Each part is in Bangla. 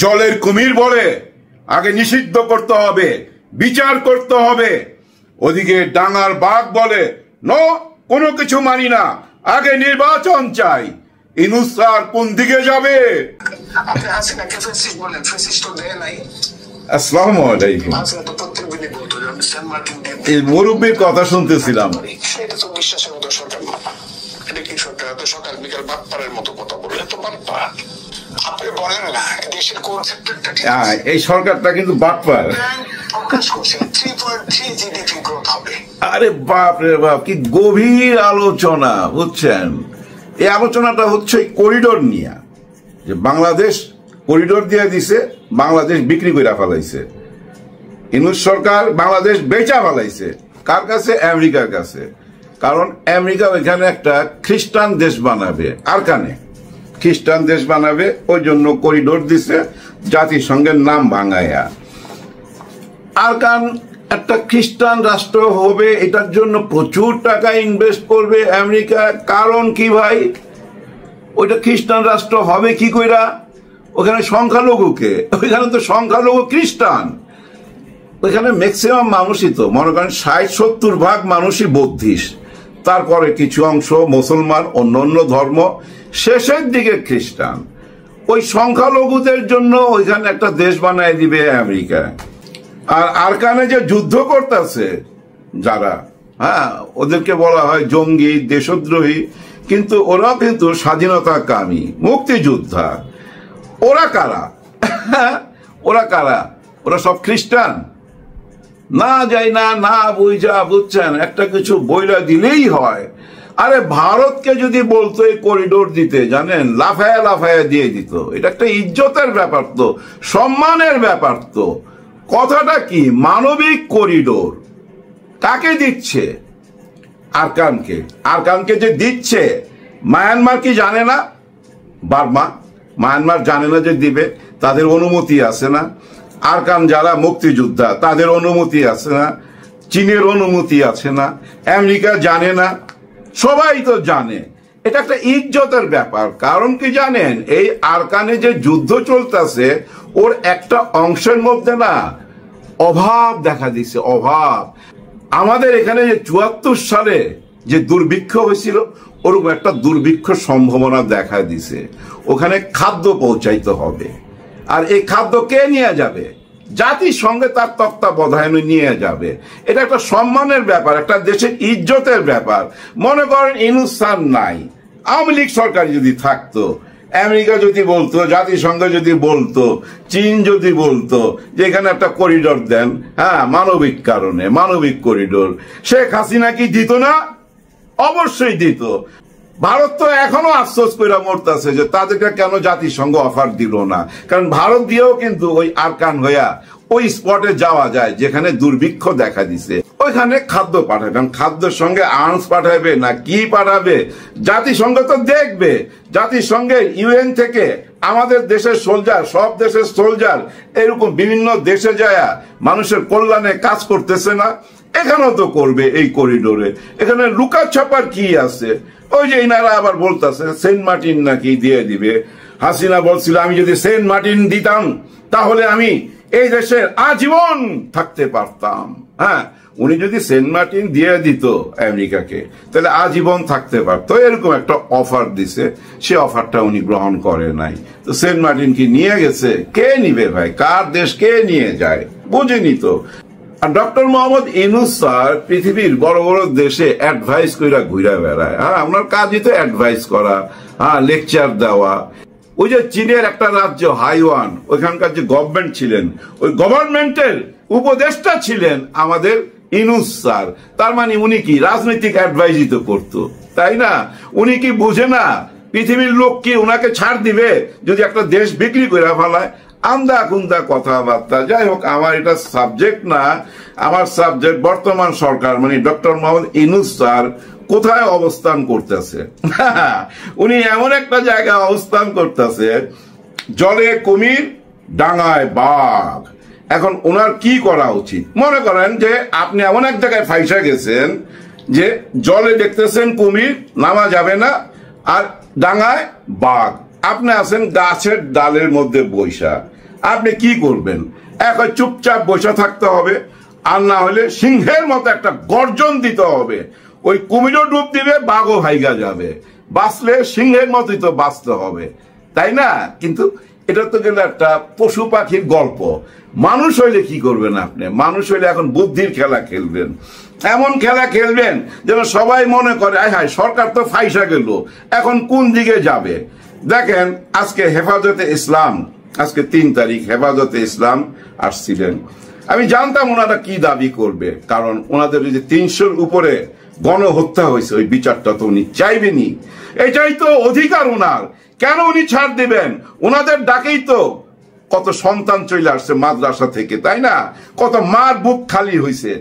জলের কুমির বলে আগে নিষিদ্ধ করতে হবে, বিচার করতে হবে। ওদিকে ডাঙার বাঘ বলে নো, কোনো কিছু মানি না, আগে নির্বাচন চাই। ইউনূস স্যার কোন দিকে যাবে? আসসালামু আলাইকুম। এই মুরব্বীর কথা শুনতেছিলাম। সকাল বিকাল বাটপাড়ের মতো কথা বলে তো বাটপাড়। আপনি বলেন না দেশের কোন সেক্টরটা ঠিক আছে? এই সরকারটা কিন্তু বাটপার। প্রকাশ করছে 3.3 জিডিপি গ্রোথ হবে। আরে বাপ রে বাপ, কি গভীর আলোচনা বুঝছেন। এই আলোচনাটা হচ্ছে করিডোর নিয়ে, যে বাংলাদেশ করিডোর দিয়ে দিছে, বাংলাদেশ বিক্রি করে ফেলাইছে। ইউনূস সরকার বাংলাদেশ বেচা ফেলাইছে কার কাছে? আমেরিকার কাছে। কারণ আমেরিকা ওইখানে একটা খ্রিস্টান দেশ বানাবে, আরকানে খ্রিস্টান দেশ বানাবে, ওই জন্য করিডোর দিছে জাতিসংঘের নাম ভাঙায়া। আরকান একটা খ্রিস্টান রাষ্ট্র হবে, এটার জন্য প্রচুর টাকা ইনভেস্ট করবে আমেরিকা। কারণ কি ভাই, ওইটা খ্রিস্টান রাষ্ট্র হবে কি কইরা? ওখানে সংখ্যালঘুকে, ওইখানে তো সংখ্যালঘু খ্রিস্টান, ওইখানে ম্যাক্সিমাম মানুষই তো মনে করেন 60-70% মানুষই বৌদ্ধিস্ট, তারপরে কিছু অংশ মুসলমান, অন্য ধর্ম, শেষের দিকে খ্রিস্টান। ওই সংখ্যালঘুদের জন্য ওইখানে একটা দেশ বানায় দিবে আমেরিকা। আর আরকানে যে যুদ্ধ করতেছে যারা, ওদেরকে বলা হয় জঙ্গি, দেশদ্রোহী, কিন্তু ওরা কিন্তু স্বাধীনতাকামী, মুক্তিযোদ্ধা। ওরা কারা? ওরা কারা? ওরা সব খ্রিস্টান? না যাই না বুঝা, বুঝছেন, একটা কিছু বইলা দিলেই হয়। আরে ভারতকে যদি বলতো এই করিডোর দিতে, জানেন, লাফায়া লাফায়া দিয়ে দিত। এটা একটা ইজ্জতের ব্যাপার তো, সম্মানের ব্যাপার তো। কথাটা কি? মানবিক করিডোর কাকে দিচ্ছে? আরকানকে। আরকানকে যে দিচ্ছে, মায়ানমার কি জানে না? বার্মা, মায়ানমার জানে না যে দিবে? তাদের অনুমতি আছে না? আরকান যারা মুক্তিযোদ্ধা, তাদের অনুমতি আছে না? চীনের অনুমতি আছে না? আমেরিকা জানে না? সবাই তো জানে। এটা একটা ইজ্জতের ব্যাপার। কারণ কি জানেন, এই আরকানে যে যুদ্ধ চলতেছে, ওর একটা অংশের মধ্যে না অভাব দেখা দিচ্ছে, অভাব। আমাদের এখানে যে 74 সালে যে দুর্ভিক্ষ হয়েছিল, ওরকম একটা দুর্ভিক্ষ সম্ভাবনা দেখা দিছে। ওখানে খাদ্য পৌঁছাইতে হবে, আর এই খাদ্য কে নিয়ে যাবে? জাতিসংঘে তার তত্ত্বাবধানে নিয়ে যাবে। এটা একটা সম্মানের ব্যাপার, একটা দেশের ইজ্জতের ব্যাপার। মনে করেন ইউনূস স্যার নাই, আওয়ামী লীগ সরকার যদি থাকতো, আমেরিকা যদি বলতো, জাতিসংঘ যদি বলতো, চীন যদি বলতো যে এখানে একটা করিডোর দেন, মানবিক কারণে, মানবিক করিডোর, শেখ হাসিনা কি দিত না? অবশ্যই দিত। ভারত তো এখনো আফসোস করে মরতেছে যে তাদেরকে কেন জাতিসংঘ অফার দিল না। কারণ ভারত দিয়েও কিন্তু ওই আরকান হইয়া ওই স্পটে যাওয়া যায় যেখানে দুর্ভিক্ষ দেখা দিছে, ওইখানে খাদ্য পাঠাবে। কারণ খাদ্যের সঙ্গে আর্মস পাঠাবে না কি পাঠাবে, জাতিসংঘ তো দেখবে। জাতিসংঘের ইউএন থেকে আমাদের দেশের সোলজার, সব দেশের সোলজার এরকম বিভিন্ন দেশে যায় মানুষের কল্যাণে কাজ করতেছে না? এখানেও তো করবে এই করিডোরে। এখানে লুকা ছাপার কি আছে? ওই যে ইনারা আবার বলতেছে সেন্ট মার্টিন নাকি দিয়ে দিবে। হাসিনা বলছিল আমি যদি সেন্ট মার্টিন দিতাম তাহলে আমি এই দেশের আজীবন থাকতে পারতাম। উনি যদি সেন্ট মার্টিন দিয়ে দিত আমেরিকাকে, তাহলে আজীবন থাকতে পারতো। এরকম একটা অফার দিছে, সে অফারটা উনি গ্রহণ করে নাই। তো সেন্ট মার্টিন কি নিয়ে গেছে? কে নিবে ভাই? কার দেশ কে নিয়ে যায়? বুঝিনি তো। আর ডক্টর মোহাম্মদ ইউনূস স্যার পৃথিবীর বড় বড় দেশে অ্যাডভাইস কইরা ঘুরে বেড়ায়। ওনার কাজই তো অ্যাডভাইস করা, লেকচার দেওয়া। ওই যে চীনের একটা রাজ্য হাইওয়ান, ওইখানকার যে গভর্নমেন্ট ছিলেন, ওই গভর্নমেন্টের উপদেষ্টা ছিলেন আমাদের ইউনূস স্যার। তার মানে উনি কি রাজনৈতিক অ্যাডভাইসই তো করতো, তাই না? উনি কি বুঝে না পৃথিবীর লোক কি উনাকে ছাড় দিবে যদি একটা দেশ বিক্রি করে ফেলায়? আন্দা কুন্দা কথাবার্তা। যাই হোক, আমার এটা সাবজেক্ট না। আমার সাবজেক্ট বর্তমান সরকার, মানে ডক্টর মোহাম্মদ ইউনূস স্যার কোথায় অবস্থান করতেছে। উনি এমন একটা জায়গায় অবস্থান করতেছে, জলে কুমির, ডাঙায় বাঘ। এখন ওনার কি করা উচিত? মনে করেন যে আপনি এমন এক জায়গায় ফাইসা গেছেন যে জলে দেখতেছেন কুমির, নামা যাবে না, আর ডাঙায় বাঘ। আপনি আছেন গাছের ডালের মধ্যে বৈশা, আপনি কি করবেন? এখন চুপচাপ বসে থাকতে হবে, আর না হলে সিংহের মতো একটা গর্জন দিতে হবে। ওই কুমিরও ডুব দিবে, বাঘও ভাইগা যাবে। বাঁচলে সিংহের মতোই তো বাঁচতে হবে, তাই না? কিন্তু এটা তো গেলে একটা পশু পাখির গল্প। মানুষ হইলে কি করবেন আপনি? মানুষ হইলে এখন বুদ্ধির খেলা খেলবেন, এমন খেলা খেলবেন যেন সবাই মনে করে আয় হায় সরকার তো ফাইসা গেল, এখন কোন দিকে যাবে। দেখেন আজকে হেফাজতে ইসলাম, আজকে 3 তারিখ হেফাজতে ইসলাম আসছিলেন। আমি জানতাম ওনারা কি দাবি করবে, কারণ ওনাদের যে 300-র উপরে গণহত্যা হয়েছে, ওই বিচারটা তো উনি চাইবেনি। এটাই তো অধিকার ওনার, কেন উনি ছাড় দিবেন? ওনাদের ডাকেই তো কত সন্তান চলে আসছে মাদ্রাসা থেকে, তাই না? কত মার বুক খালি হয়েছে।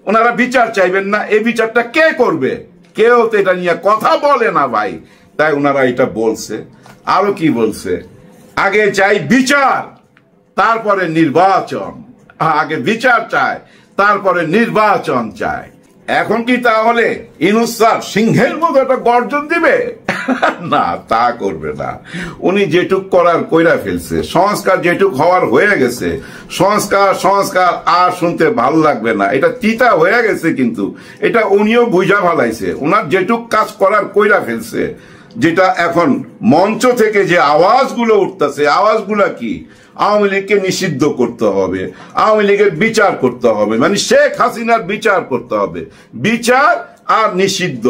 ওনারা বিচার চাইবেন না? এই বিচারটা কে করবে? কেউ তো এটা নিয়ে কথা বলে না ভাই, তাই ওনারা এটা বলছে। আরো কি বলছে? আগে চাই বিচার, তারপরে নির্বাচন। আগে বিচার চায়, তারপরে নির্বাচন চায়। এখন কি তাহলে ইউনূস স্যার সিংহের মতো একটা গর্জন দিবে? না, তা করবে না। উনি যেটুক করার কইরা ফেলছে, সংস্কার যেটুক হওয়ার হয়ে গেছে। সংস্কার সংস্কার আর শুনতে ভালো লাগবে না, এটা তিতা হয়ে গেছে। কিন্তু এটা উনিও বুঝা ভালাইছে, ওনার যেটুক কাজ করার কইরা ফেলছে। যেটা এখন মঞ্চ থেকে যে আওয়াজগুলো উঠতেছে, আওয়াজগুলা কি? আওয়ামী লীগকে নিষিদ্ধ করতে হবে, আওয়ামী লীগের বিচার করতে হবে, মানে শেখ হাসিনার বিচার করতে হবে। বিচার আর নিষিদ্ধ,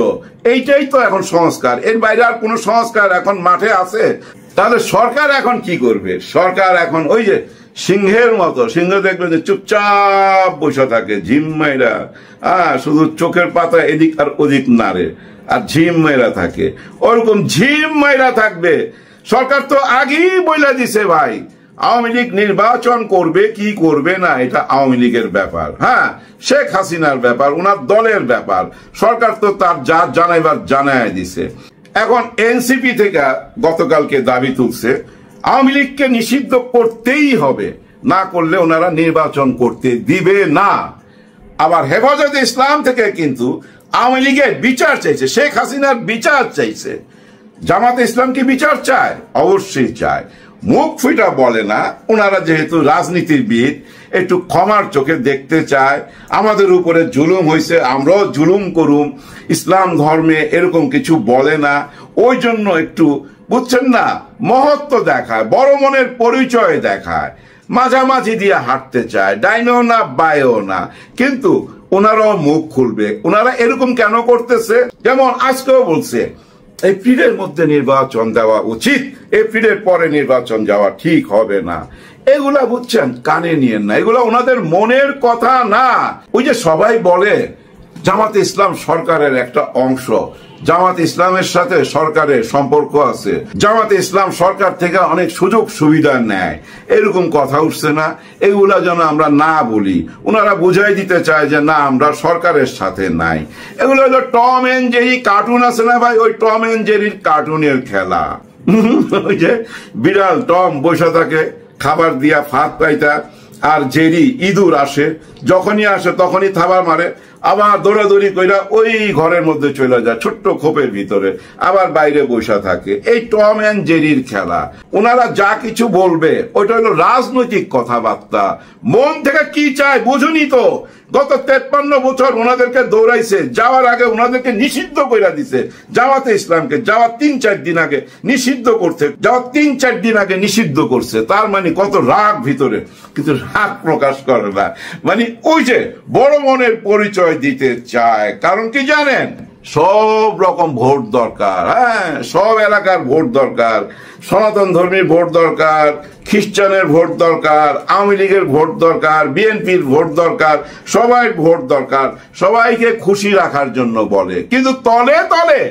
এইটাই তো এখন সংস্কার। এর বাইরে আর কোন সংস্কার এখন মাঠে আছে? তাহলে সরকার এখন কি করবে? সরকার এখন ওই যে সিংহের মতো, সিংহ দেখবেন যে চুপচাপ বসে থাকে ঝিম মাইরা, শুধু চোখের পাতা এদিক আর ওদিক নাড়ে আর ঝিম মাইরা থাকে। ওরকম ঝিম মাইরা থাকবে। সরকার তো আগেই বইলা দিছে ভাই, আওয়ামী লীগ নির্বাচন করবে কি করবে না এটা আওয়ামী লীগের ব্যাপার, হ্যাঁ শেখ হাসিনার ব্যাপার, ওনার দলের ব্যাপার। সরকার তো তার যা জানাইবার জানায় দিছে। এখন এনসিপি থেকে গতকালকে দাবি তুলছে আওয়ামী লীগকে নিষিদ্ধ করতেই হবে, না করলে ওনারা নির্বাচন করতে দিবে না। আবার হেফাজতে ইসলাম থেকে কিন্তু আওয়ামী লীগের বিচার চাইছে, শেখ হাসিনার বিচার চাইছে। জামাতে ইসলাম কি বিচার চায়? অবশ্যই চায়, মুখ ফুটা বলে না। ওনারা যেহেতু রাজনীতিবিদ, একটু ক্ষমার চোখে দেখতে চায়। আমাদের উপরে জুলুম হয়েছে, আমরাও জুলুম করুম, ইসলাম ধর্মে এরকম কিছু বলে না। ওই জন্য একটু বুঝছেন না, মহত্ব দেখায়, বড় মনের পরিচয় দেখায়, মাঝামাঝি দিয়ে হাঁটতে চায়, ডাইনেও না বায়েও না। কিন্তু ওনারাও মুখ খুলবে। ওনারা এরকম কেন করতেছে? যেমন আজকেও বলছে এপ্রিলের মধ্যে নির্বাচন দেওয়া উচিত, এপ্রিলের পরে নির্বাচন যাওয়া ঠিক হবে না। এগুলা বুঝছেন, কানে নিয়েন না, এগুলা ওনাদের মনের কথা না। ওই যে সবাই বলে জামাতে ইসলাম সরকারের একটা অংশ, জামাতে ইসলামের সাথে সরকারের সম্পর্ক আছে, জামাতে ইসলাম সরকার থেকে অনেক সুযোগ সুবিধা নেয়, এরকম কথা উঠছে না? এগুলা যেন আমরা না বলি। ওনারা বুঝাই দিতে চায় যে না, আমরা সরকারের সাথে নাই। এগুলো হলো টম এন্ড জেরি কার্টুন আছে না ভাই, ওই টম এন্ড জেরির কার্টুনের খেলা। ওই যে বিড়াল টম বসে থাকে খাবার দিয়া ফাঁদ পাইতা, আর জেরি ইঁদুর আসে, যখনই আসে তখনই থাবা মারে, আবার দৌড়াদৌড়ি কইরা ওই ঘরের মধ্যে চলে যায় ছোট্ট খোপের ভিতরে, আবার বাইরে বসে থাকে। এই টম এন্ড জেরির খেলা। ওনারা যা কিছু বলবে ওইটা হলো রাজনৈতিক কথাবার্তা। মন থেকে কি চায় বুঝুনি তো। গত 53 বছর ওনাদেরকে দৌড়াইছে, যাওয়ার আগে ওনাদেরকে নিষিদ্ধ করে দিছে। জামাতে ইসলামকে যাওয়ার 3-4 দিন আগে নিষিদ্ধ করতে, যাওয়ার 3-4 দিন আগে নিষিদ্ধ করছে। তার মানে কত রাগ ভিতরে, কিন্তু রাগ প্রকাশ করে না। মানে ওই যে বড় মনের পরিচয় দিতে চায়। কারণ কি জানেন, সব রকম ভোট দরকার, হ্যাঁ সব এলাকার ভোট দরকার, সনাতন ধর্মীর ভোট দরকার, খ্রিস্টানের ভোট দরকার, আওয়ামী লীগের ভোট দরকার, বিএনপির ভোট দরকার, সবাই ভোট দরকার, সবাইকে খুশি রাখার জন্য বলে। কিন্তু তলে তলে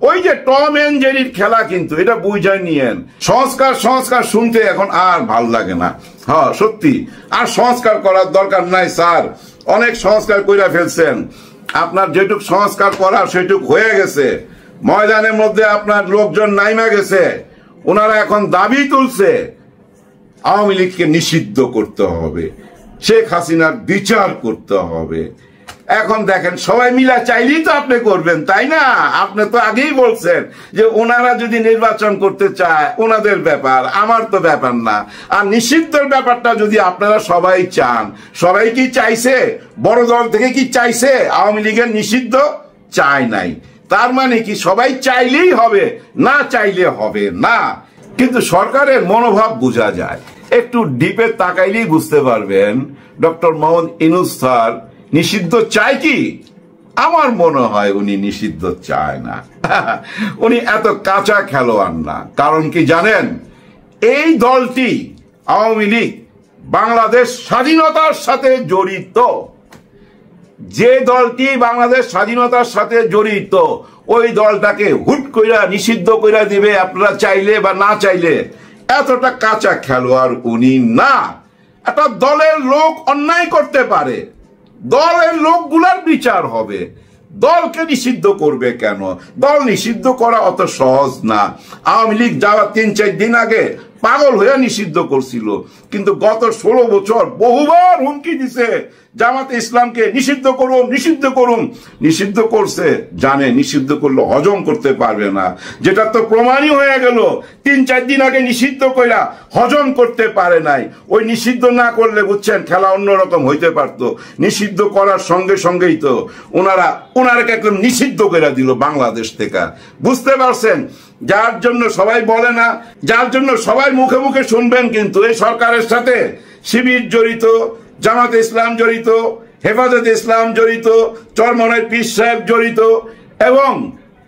ওই যে টম এন্ড জেরির খেলা, কিন্তু এটা বুঝাই নিয়েন। সংস্কার সংস্কার শুনতে এখন আর ভাল লাগে না। হ্যাঁ সত্যি, আর সংস্কার করার দরকার নাই স্যার, অনেক সংস্কার কইরা ফেলছেন। আপনার যেটুক সংস্কার করার সেটুক হয়ে গেছে। ময়দানের মধ্যে আপনার লোকজন নাইমা গেছে। ওনারা এখন দাবি তুলছে আওয়ামী লীগকে নিষিদ্ধ করতে হবে, শেখ হাসিনার বিচার করতে হবে। এখন দেখেন সবাই মিলা চাইলেই তো আপনি করবেন, তাই না? আপনি তো আগেই বলছেন যে ওনারা যদি নির্বাচন করতে চায় ওনাদের ব্যাপার, আমার তো ব্যাপার না। আর নিষিদ্ধের ব্যাপারটা যদি আপনারা সবাই চান, সবাই কি চাইছে? বড় দল থেকে কি চাইছে আওয়ামী লীগের নিষিদ্ধ? চায় নাই। তার মানে কি সবাই চাইলেই হবে, না চাইলে হবে না। কিন্তু সরকারের মনোভাব বোঝা যায়, একটু ডিপে তাকাইলেই বুঝতে পারবেন ডক্টর মোহাম্মদ ইউনূস স্যার নিষিদ্ধ চায় কি? আমার মনে হয় উনি নিষিদ্ধ চায় না। উনি এত কাঁচা খেলোয়াড় না। কারণ কি জানেন? এই দলটি আওয়ামী লীগ বাংলাদেশ স্বাধীনতার সাথে জড়িত। যে দলটি বাংলাদেশ স্বাধীনতার সাথে জড়িত ওই দলটাকে হুট কইরা নিষিদ্ধ কইরা দিবে আপনারা চাইলে বা না চাইলে। এতটা কাঁচা খেলোয়াড় উনি না। একটা দলের লোক অন্যায় করতে পারে, দলের লোকগুলার বিচার হবে। দলকে নিষিদ্ধ করবে কেন? দল নিষিদ্ধ করা অত সহজ না। আওয়ামী লীগ যাওয়া ৩-৪ দিন আগে পাগল হয়ে নিষিদ্ধ করছিল, কিন্তু গত 16 বছর বহুবার হুমকি দিছে জামাতে ইসলামকে নিষিদ্ধ করুন, নিষিদ্ধ করুন। নিষিদ্ধ করছে, জানে নিষিদ্ধ করলে হজম করতে পারবে না, যেটা তো প্রমাণই হয়ে গেল। ৩-৪ দিন আগে নিষিদ্ধ কইরা হজম করতে পারে নাই। ওই নিষিদ্ধ না করলে বুঝছেন খেলা অন্যরকম হইতে পারতো। নিষিদ্ধ করার সঙ্গে সঙ্গেই তো ওনারাকে একদম নিষিদ্ধ করে দিল বাংলাদেশ থেকে। বুঝতে পারছেন? যার জন্য সবাই বলে না, যার জন্য সবাই মুখে মুখে শুনবেন কিন্তু এই সরকারের সাথে শিবির জড়িত, জামাতে ইসলাম জড়িত, হেফাজতে ইসলাম জড়িত, চরমনাই পীর সাহেব জড়িত এবং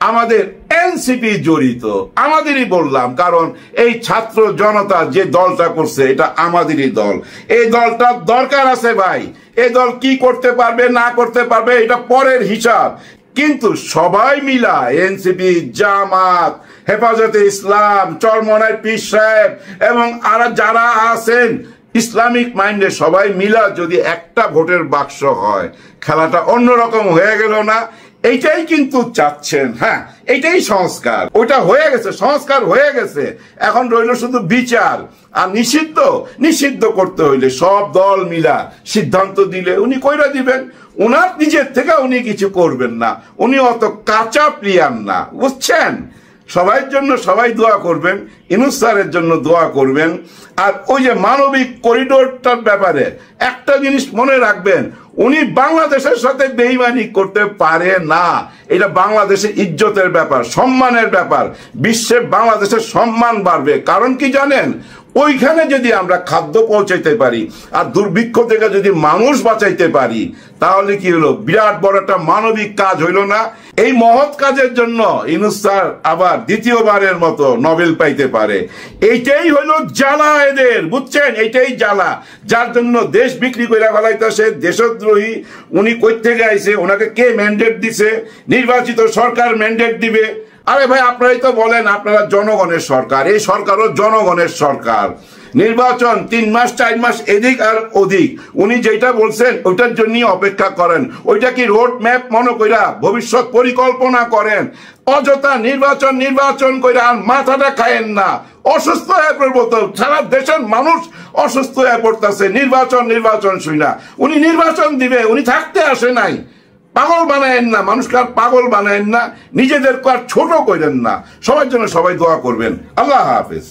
আমাদের এনসিপি জড়িত। আমাদেরই বললাম, কারণ এই ছাত্র জনতা যে দলটা করছে এটা আমাদেরই দল। এই দলটার দরকার আছে ভাই। এই দল কি করতে পারবে না করতে পারবে এটা পরের হিসাব। কিন্তু সবাই মিলা এনসিপি, জামাত, হেফাজতে ইসলাম, চরমনাই পীর সাহেব এবং আর যারা আছেন ইসলামিক মাইন্ডে সবাই মিলা যদি একটা ভোটের বাক্স হয়, খেলাটা অন্যরকম হয়ে গেল না? এইটাই কিন্তু চাচ্ছেন। হ্যাঁ, এইটাই সংস্কার। ওইটা হয়ে গেছে, সংস্কার হয়ে গেছে। এখন রইল শুধু বিচার। আর নিষিদ্ধ করতে হইলে সব দল মিলা সিদ্ধান্ত দিলে উনি কইরা দিবেন। উনার নিজের থেকে উনি কিছু করবেন না। উনি অত কাঁচা প্লেয়ার না, বুঝছেন? সবার জন্য সবাই দোয়া করবেন, ইউনূস স্যারের জন্য দোয়া করবেন। আর ওই যে মানবিক করিডোরটার ব্যাপারে একটা জিনিস মনে রাখবেন, উনি বাংলাদেশের সাথে বেইমানি করতে পারে না। এটা বাংলাদেশের ইজ্জতের ব্যাপার, সম্মানের ব্যাপার। বিশ্বে বাংলাদেশের সম্মান বাড়বে। কারণ কি জানেন? ওইখানে যদি আমরা খাদ্য পৌঁছাইতে পারি আর দুর্ভিক্ষ থেকে যদি মানুষ বাঁচাইতে পারি, তাহলে কি হলো? বিরাট বড় একটা মানবিক কাজ হইল না? এই মহৎ কাজের জন্য ইউনূস স্যার আবার দ্বিতীয়বারের মতো নোবেল পাইতে পারে। এইটাই হইল জ্বালা এদের, বুঝছেন? এইটাই জ্বালা, যার জন্য দেশ বিক্রি করে ফেলাইতেছে। দেশদ্রোহী উনি কই থেকে আইছে? ওনাকে কে ম্যান্ডেট দিছে? নির্বাচিত সরকার ম্যান্ডেট দিবে। আরে ভাই, আপনারাই তো বলেন আপনারা জনগণের সরকার। এই সরকারও জনগণের সরকার। নির্বাচন 3 মাস 4 মাস এদিক আর ওদিক, উনি যেটা বলছেন ওইটার জন্য অপেক্ষা করেন। ওইটা কি রোড ম্যাপ মনে কইরা ভবিষ্যৎ পরিকল্পনা করেন। অযথা নির্বাচন কইরা আর মাথাটা খায়েন না। অসুস্থ হয়ে পড়বো তো, সারা দেশের মানুষ অসুস্থ হয়ে পড়তেছে নির্বাচন শুইনা। উনি নির্বাচন দিবে, উনি থাকতে আসে নাই। পাগল বানায়েন না, মানুষকে আর পাগল বানায়েন না, নিজেদেরকে আর ছোট করেন না। সবার জন্য সবাই দোয়া করবেন। আল্লাহ হাফেজ।